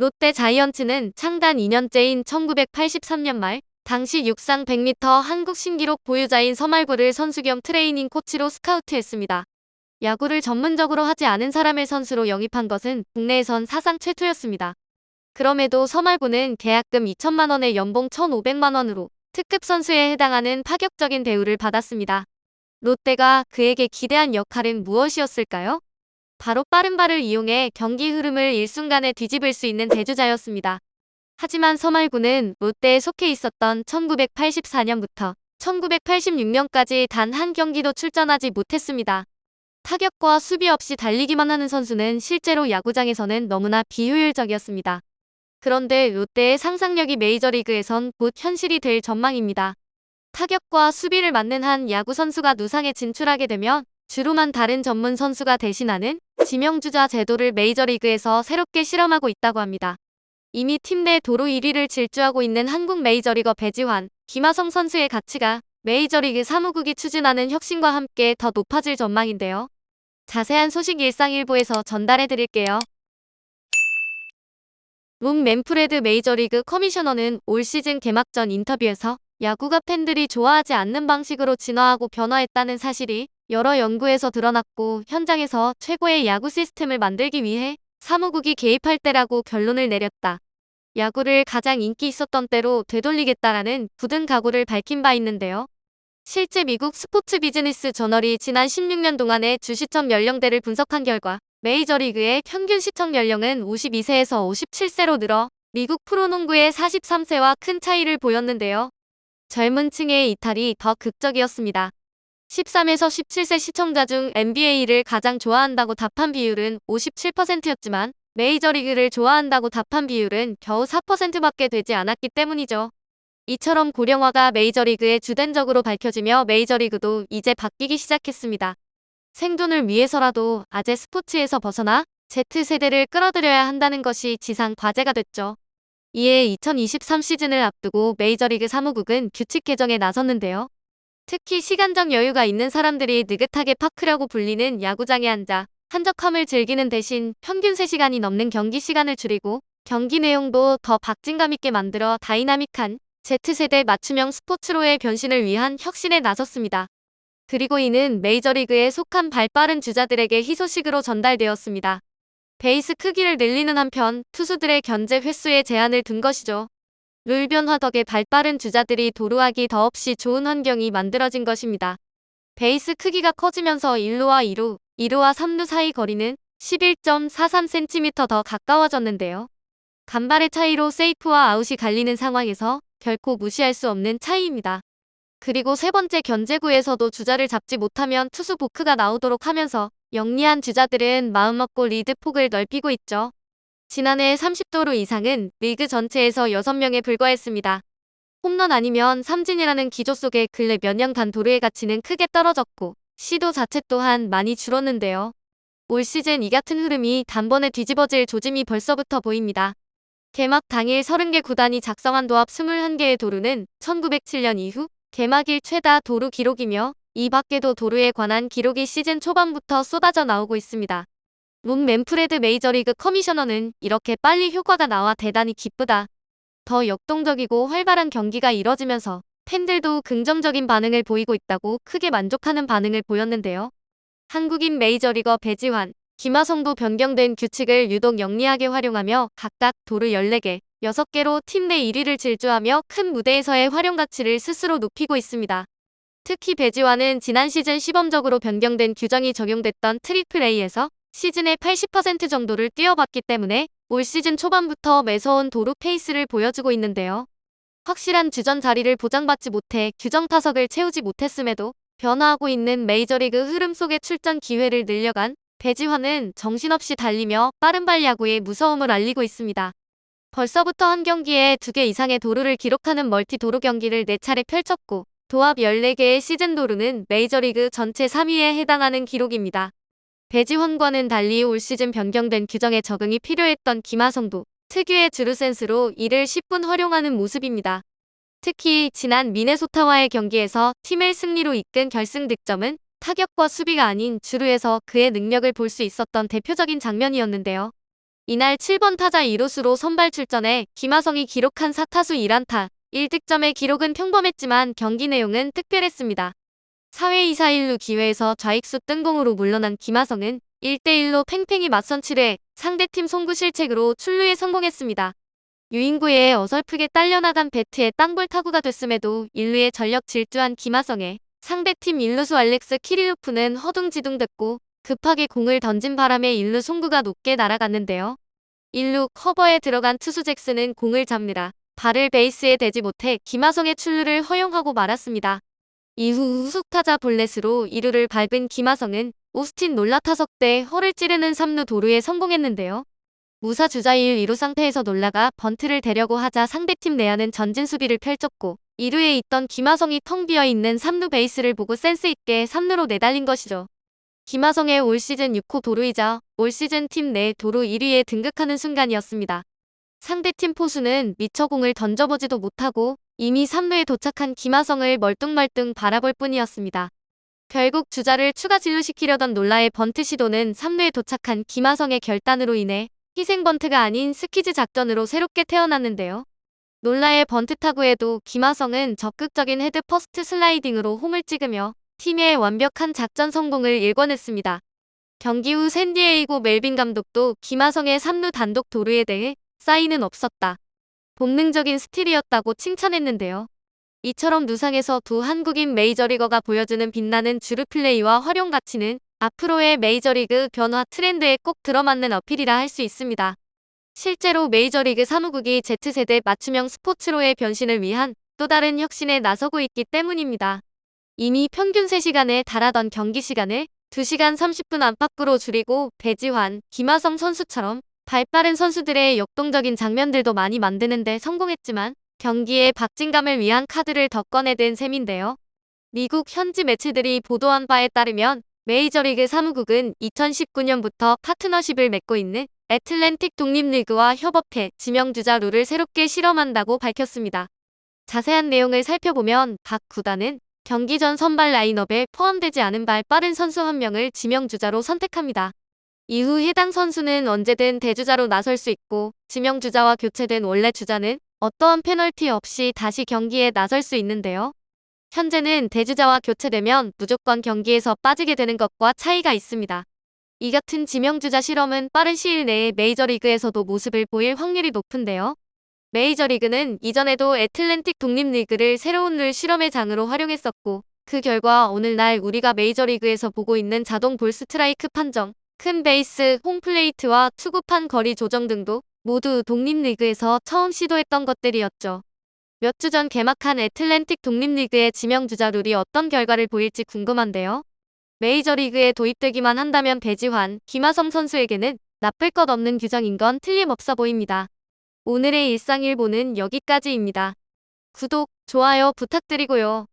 롯데 자이언츠는 창단 2년째인 1983년 말 당시 육상 100m 한국 신기록 보유자인 서말구를 선수 겸 트레이닝 코치로 스카우트했습니다. 야구를 전문적으로 하지 않은 사람을 선수로 영입한 것은 국내에선 사상 최초였습니다. 그럼에도 서말구는 계약금 2천만 원에 연봉 1,500만 원으로 특급 선수에 해당하는 파격적인 대우를 받았습니다. 롯데가 그에게 기대한 역할은 무엇이었을까요? 바로 빠른 발을 이용해 경기 흐름을 일순간에 뒤집을 수 있는 대주자였습니다. 하지만 서말구는 롯데에 속해 있었던 1984년부터 1986년까지 단 한 경기도 출전하지 못했습니다. 타격과 수비 없이 달리기만 하는 선수는 실제로 야구장에서는 너무나 비효율적이었습니다. 그런데 롯데의 상상력이 메이저리그에선 곧 현실이 될 전망입니다. 타격과 수비를 맡는 한 야구 선수가 누상에 진출하게 되면 주로만 다른 전문 선수가 대신하는 지명주자 제도를 메이저리그에서 새롭게 실험하고 있다고 합니다. 이미 팀 내 도루 1위를 질주하고 있는 한국 메이저리거 배지환, 김하성 선수의 가치가 메이저리그 사무국이 추진하는 혁신과 함께 더 높아질 전망인데요. 자세한 소식 일상일보에서 전달해드릴게요. 론 맨프레드 메이저리그 커미셔너는 올 시즌 개막 전 인터뷰에서 야구가 팬들이 좋아하지 않는 방식으로 진화하고 변화했다는 사실이 여러 연구에서 드러났고 현장에서 최고의 야구 시스템을 만들기 위해 사무국이 개입할 때라고 결론을 내렸다. 야구를 가장 인기 있었던 때로 되돌리겠다라는 굳은 각오를 밝힌 바 있는데요. 실제 미국 스포츠 비즈니스 저널이 지난 16년 동안의 주시청 연령대를 분석한 결과 메이저리그의 평균 시청 연령은 52세에서 57세로 늘어 미국 프로농구의 43세와 큰 차이를 보였는데요. 젊은 층의 이탈이 더 극적이었습니다. 13에서 17세 시청자 중 NBA를 가장 좋아한다고 답한 비율은 57%였지만 메이저리그를 좋아한다고 답한 비율은 겨우 4%밖에 되지 않았기 때문이죠. 이처럼 고령화가 메이저리그의 주된적으로 밝혀지며 메이저리그도 이제 바뀌기 시작했습니다. 생존을 위해서라도 아재 스포츠에서 벗어나 Z세대를 끌어들여야 한다는 것이 지상 과제가 됐죠. 이에 2023 시즌을 앞두고 메이저리그 사무국은 규칙 개정에 나섰는데요. 특히 시간적 여유가 있는 사람들이 느긋하게 파크라고 불리는 야구장에 앉아 한적함을 즐기는 대신 평균 3시간이 넘는 경기 시간을 줄이고 경기 내용도 더 박진감 있게 만들어 다이나믹한 Z세대 맞춤형 스포츠로의 변신을 위한 혁신에 나섰습니다. 그리고 이는 메이저리그에 속한 발빠른 주자들에게 희소식으로 전달되었습니다. 베이스 크기를 늘리는 한편 투수들의 견제 횟수에 제한을 둔 것이죠. 룰 변화 덕에 발빠른 주자들이 도루하기 더없이 좋은 환경이 만들어진 것입니다. 베이스 크기가 커지면서 1루와 2루, 2루와 3루 사이 거리는 11.43cm 더 가까워졌는데요. 간발의 차이로 세이프와 아웃이 갈리는 상황에서 결코 무시할 수 없는 차이입니다. 그리고 세 번째 견제구에서도 주자를 잡지 못하면 투수 보크가 나오도록 하면서 영리한 주자들은 마음먹고 리드 폭을 넓히고 있죠. 지난해 30도루 이상은 리그 전체에서 6명에 불과했습니다. 홈런 아니면 삼진이라는 기조 속에 근래 몇 년간 도루의 가치는 크게 떨어졌고 시도 자체 또한 많이 줄었는데요. 올 시즌 이 같은 흐름이 단번에 뒤집어질 조짐이 벌써부터 보입니다. 개막 당일 30개 구단이 작성한 도합 21개의 도루는 1907년 이후 개막일 최다 도루 기록이며 이 밖에도 도루에 관한 기록이 시즌 초반부터 쏟아져 나오고 있습니다. 론 맨프레드 메이저리그 커미셔너는 이렇게 빨리 효과가 나와 대단히 기쁘다. 더 역동적이고 활발한 경기가 이뤄지면서 팬들도 긍정적인 반응을 보이고 있다고 크게 만족하는 반응을 보였는데요. 한국인 메이저리거 배지환, 김하성도 변경된 규칙을 유독 영리하게 활용하며 각각 도루 14개, 6개로 팀 내 1위를 질주하며 큰 무대에서의 활용 가치를 스스로 높이고 있습니다. 특히 배지환은 지난 시즌 시범적으로 변경된 규정이 적용됐던 트리플 A에서 시즌의 80% 정도를 뛰어봤기 때문에 올 시즌 초반부터 매서운 도루 페이스를 보여주고 있는데요. 확실한 주전 자리를 보장받지 못해 규정 타석을 채우지 못했음에도 변화하고 있는 메이저리그 흐름 속의 출전 기회를 늘려간 배지환은 정신없이 달리며 빠른발 야구의 무서움을 알리고 있습니다. 벌써부터 한 경기에 2개 이상의 도루를 기록하는 멀티 도루 경기를 4차례 펼쳤고 도합 14개의 시즌 도루는 메이저리그 전체 3위에 해당하는 기록입니다. 배지환과는 달리 올 시즌 변경된 규정에 적응이 필요했던 김하성도 특유의 주루 센스로 이를 10분 활용하는 모습입니다. 특히 지난 미네소타와의 경기에서 팀을 승리로 이끈 결승 득점은 타격과 수비가 아닌 주루에서 그의 능력을 볼 수 있었던 대표적인 장면이었는데요. 이날 7번 타자 2루수로 선발 출전해 김하성이 기록한 4타수 1안타, 1득점의 기록은 평범했지만 경기 내용은 특별했습니다. 4회 2사 1루 기회에서 좌익수 뜬공으로 물러난 김하성은 1대1로 팽팽히 맞선 7회 상대팀 송구 실책으로 출루에 성공했습니다. 유인구에 어설프게 딸려나간 배트에 땅볼 타구가 됐음에도 1루에 전력 질주한 김하성의 상대팀 1루수 알렉스 키릴로프는 허둥지둥됐고 급하게 공을 던진 바람에 1루 송구가 높게 날아갔는데요. 1루 커버에 들어간 투수 잭슨은 공을 잡느라 발을 베이스에 대지 못해 김하성의 출루를 허용하고 말았습니다. 이후 후속타자 볼넷으로 2루를 밟은 김하성은 오스틴 놀라타석 때 허를 찌르는 3루 도루에 성공했는데요. 무사 주자 1, 2루 상태에서 놀라가 번트를 대려고 하자 상대팀 내야는 전진 수비를 펼쳤고 2루에 있던 김하성이 텅 비어있는 3루 베이스를 보고 센스 있게 3루로 내달린 것이죠. 김하성의 올 시즌 6호 도루이자 올 시즌 팀 내 도루 1위에 등극하는 순간이었습니다. 상대팀 포수는 미처 공을 던져보지도 못하고 이미 3루에 도착한 김하성을 멀뚱멀뚱 바라볼 뿐이었습니다. 결국 주자를 추가 진루시키려던 놀라의 번트 시도는 3루에 도착한 김하성의 결단으로 인해 희생 번트가 아닌 스키즈 작전으로 새롭게 태어났는데요. 놀라의 번트 타구에도 김하성은 적극적인 헤드 퍼스트 슬라이딩으로 홈을 찍으며 팀의 완벽한 작전 성공을 일궈냈습니다. 경기 후 샌디에이고 멜빈 감독도 김하성의 3루 단독 도루에 대해 사인은 없었다. 본능적인 스틸이었다고 칭찬했는데요. 이처럼 누상에서 두 한국인 메이저리거가 보여주는 빛나는 주루 플레이와 활용 가치는 앞으로의 메이저리그 변화 트렌드에 꼭 들어맞는 어필이라 할 수 있습니다. 실제로 메이저리그 사무국이 Z세대 맞춤형 스포츠로의 변신을 위한 또 다른 혁신에 나서고 있기 때문입니다. 이미 평균 3시간에 달하던 경기 시간을 2시간 30분 안팎으로 줄이고 배지환, 김하성 선수처럼 발빠른 선수들의 역동적인 장면들도 많이 만드는 데 성공했지만 경기의 박진감을 위한 카드를 더 꺼내든 셈인데요. 미국 현지 매체들이 보도한 바에 따르면 메이저리그 사무국은 2019년부터 파트너십을 맺고 있는 애틀랜틱 독립리그와 협업해 지명주자 룰을 새롭게 실험한다고 밝혔습니다. 자세한 내용을 살펴보면 각 구단은 경기 전 선발 라인업에 포함되지 않은 발 빠른 선수 한 명을 지명주자로 선택합니다. 이후 해당 선수는 언제든 대주자로 나설 수 있고 지명주자와 교체된 원래 주자는 어떠한 페널티 없이 다시 경기에 나설 수 있는데요. 현재는 대주자와 교체되면 무조건 경기에서 빠지게 되는 것과 차이가 있습니다. 이 같은 지명주자 실험은 빠른 시일 내에 메이저리그에서도 모습을 보일 확률이 높은데요. 메이저리그는 이전에도 애틀랜틱 독립리그를 새로운 룰 실험의 장으로 활용했었고 그 결과 오늘날 우리가 메이저리그에서 보고 있는 자동 볼 스트라이크 판정, 큰 베이스, 홈플레이트와 투구판 거리 조정 등도 모두 독립리그에서 처음 시도했던 것들이었죠. 몇 주 전 개막한 애틀랜틱 독립리그의 지명주자 룰이 어떤 결과를 보일지 궁금한데요. 메이저리그에 도입되기만 한다면 배지환, 김하성 선수에게는 나쁠 것 없는 규정인 건 틀림없어 보입니다. 오늘의 일상일보는 여기까지입니다. 구독, 좋아요 부탁드리고요.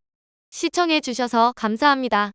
시청해주셔서 감사합니다.